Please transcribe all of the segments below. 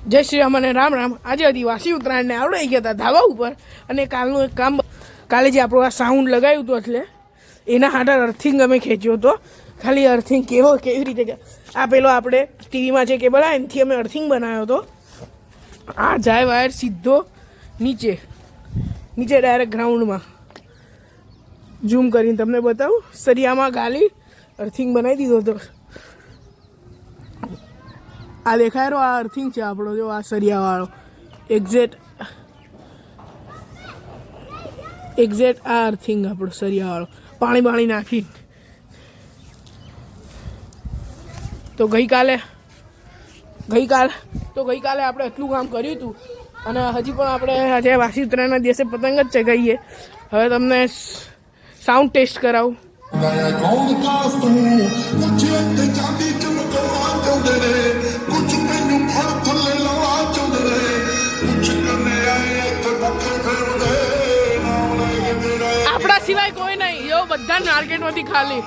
જય શ્રી રામ અને રામ રામ। આજે આદિવાસી ઉત્તરાયણને આપણે આવી ગયા હતા ધાબા ઉપર અને કાલનું એક કામ, કાલે જે આપણું આ સાઉન્ડ લગાવ્યું હતું એટલે એના હાટર અર્થિંગ અમે ખેંચ્યો હતો। ખાલી અર્થિંગ કેવી રીતે આ પેલો આપણે ટીવીમાં જે કેબલ આવે એનાથી અમે અર્થિંગ બનાવ્યો હતો। આ જાય વાયર સીધો નીચે ડાયરેક્ટ ગ્રાઉન્ડમાં। ઝૂમ કરીને તમને બતાવું, સરિયામાં ગાલી અર્થિંગ બનાવી દીધો હતો। આ દેખાય રહ્યો, આ અર્થિંગ છે આપણો, જો આ સરિયાવાળો એક્ઝેક્ટ આ અર્થિંગ આપણો સરિયાવાળો, પાણી નાખીને। તો ગઈકાલે આપણે એટલું કામ કર્યું હતું અને હજી પણ આપણે આજે વાસી ઉત્તરાયણના દિવસે પતંગ જ ચગાવીએ। હવે તમને સાઉન્ડ ટેસ્ટ કરાવું। આપણા સિવાય કોઈ નહીં, એવો બધા માર્કેટમાંથી ખાલી।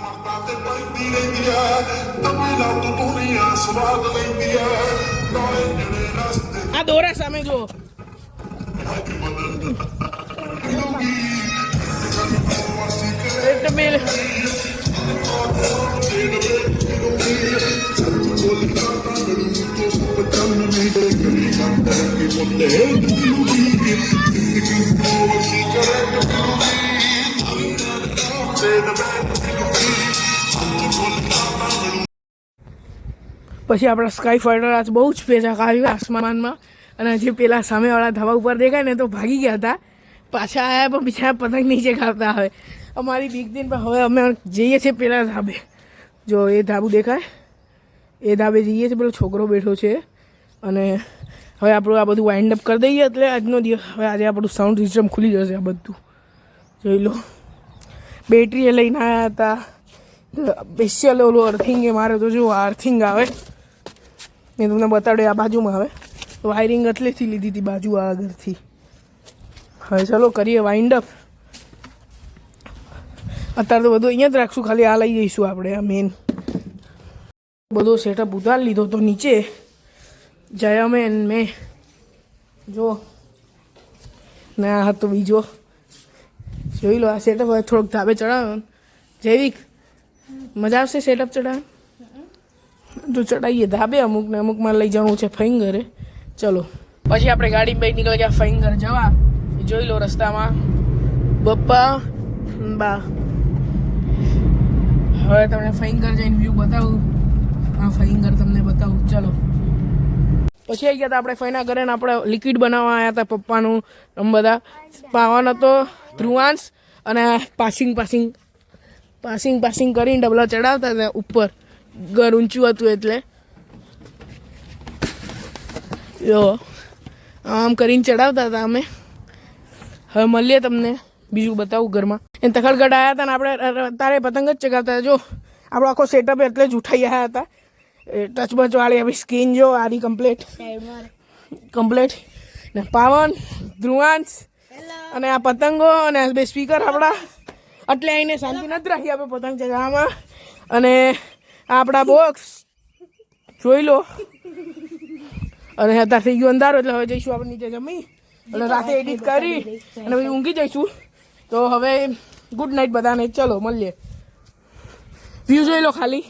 આ દોરા સામે જુઓ, પછી આપણા સ્કાય ફાઇટર આજ બહુ જ પેચા આવ્યું આસમાનમાં અને હજી પેલા સામેવાળા ધાબા ઉપર દેખાય ને તો ભાગી ગયા હતા, પાછા આવ્યા પણ બિચારા પતંગ નીચે ખાતા। હવે અમારી બીક દિન પર હવે અમે જઈએ છીએ પેલા ધાબે, જો એ ધાબુ દેખાય, એ ધાબે જઈએ છીએ, પેલો છોકરો બેઠો છે। અને હવે આપણું આ બધું વાઇન્ડ અપ કરી દઈએ એટલે આજનો દિવસ, હવે આજે આપણું સાઉન્ડ સિસ્ટમ ખુલી જશે। આ બધું જોઈ લો, બેટરી એ લઈને આવ્યા હતા સ્પેશિયલ, ઓલું અર્થિંગ એ મારે તો જો આ અર્થિંગ આવે એ તમને બતાડ્યું, આ બાજુમાં આવે વાયરિંગ એટલેથી લીધી હતી બાજુ આગળથી। હવે ચાલો કરીએ વાઇન્ડ અપ। અત્યારે તો બધું અહીંયા જ રાખશું, ખાલી આ લઈ જઈશું આપણે, આ મેન બધો સેટઅપ ઉતારી લીધો તો નીચે જયામેન મેં જો ને આ હતો બીજો, જોઈ લો આ સેટઅપ। હવે થોડોક ધાબે ચડાવ્યો, જૈવિક મજા આવશે સેટઅપ ચડાવે તો ચડાવીએ ધાબે, અમુકને અમુકમાં લઈ જવાનું છે ફઈંગરે। ચલો પછી આપણે ગાડી બહાર નીકળી ગયા ફઈંગર જવા। જોઈ લો રસ્તામાં બપ્પા બા। હવે તમને ફઈંગર જઈને વ્યૂ બતાવું, આ ફઈંગર તમને બતાવું। ચલો પછી આવી ગયા હતા આપણે ફઈના ઘરે ને આપણે લિક્વિડ બનાવવા આવ્યા હતા પપ્પાનું, આમ બધા પાવાનો હતો ધ્રુવાંશ અને પાસિંગ કરીને ડબલા ચડાવતા હતા ઉપર, ઘર ઊંચું હતું એટલે જો આમ કરીને ચડાવતા હતા અમે। હવે મળીએ તમને બીજું બતાવું ઘરમાં। એ તખડગઢ આવ્યા હતા ને આપણે તારે પતંગ જ ચગાવતા હતા। જો આપણો આખો સેટઅપ એટલે જ ઉઠાઈ આવ્યા હતા, ટચ બચ વાળી આપણી સ્કીન જો આરી કમ્પ્લેટ ને પાવન ધ્રુવાંશ અને આ પતંગો અને બે સ્પીકર આપણા, એટલે આઈને શાંતિ નથી રાખી આપણે પતંગ ચગાવવામાં। અને આપણા બોક્સ જોઈ લો, અને અત્યારે થઈ ગયું અંધારો એટલે હવે જઈશું આપણે નીચે જમી અને રાતે એડિટ કરી અને પછી ઊંઘી જઈશું। તો હવે ગુડ નાઇટ બધાને, ચલો મળીએ। વ્યૂ જોઈ લો ખાલી।